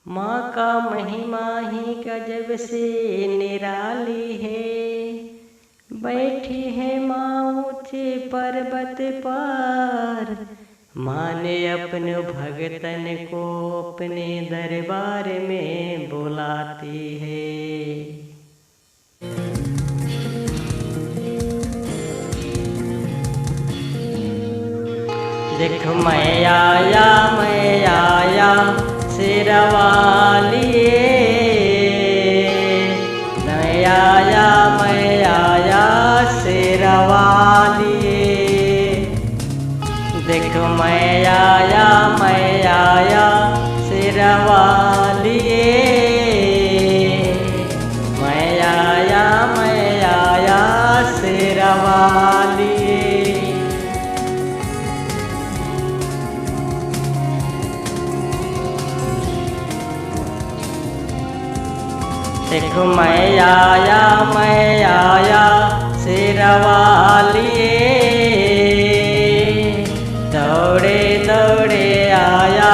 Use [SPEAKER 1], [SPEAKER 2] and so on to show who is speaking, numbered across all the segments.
[SPEAKER 1] माँ का महिमा ही गजब से निराली है। बैठी है माँ ऊंचे पर्वत पर, माँ ने अपने भगतन को अपने दरबार में बुलाती है। देख मैं आया शेरवाली, मैं आया शेरवाली। देख मैं आया शेरवाली, मैं आया शेरवाली। देखो मैं आया शेरवाली, दौड़े दौड़े आया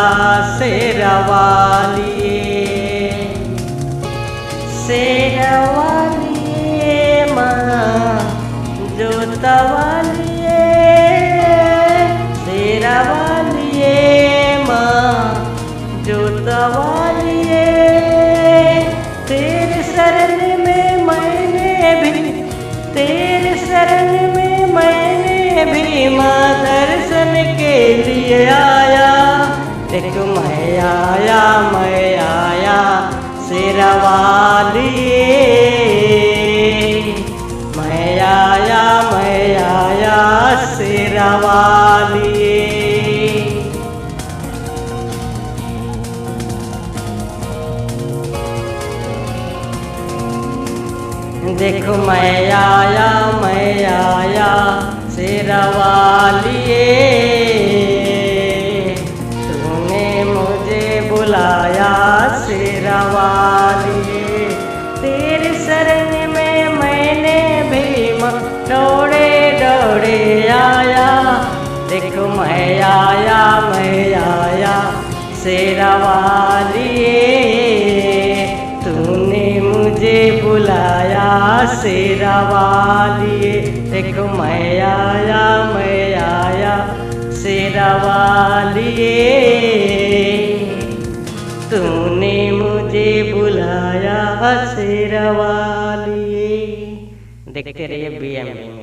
[SPEAKER 1] शेरवाली। शेरवाली माँ जोतवाली, शेरवाली माँ जोतवाली। तेरे शरण में मैंने भी माँ दर्शन के लिए आया। देख मैं आया शेरवाली, मैं आया शेरवाली। देखो मैं आया शेरवाली, तूने मुझे बुलाया शेरवाली। तेरे शरण में मैंने भी दौड़े दौड़े आया। देखो मैं आया शेरवाली, तूने मुझे बुलाया शेरवाली। देखो मैं आया शेरवाली, तूने मुझे बुलाया शेरवाली। देखते रहिए BMB में।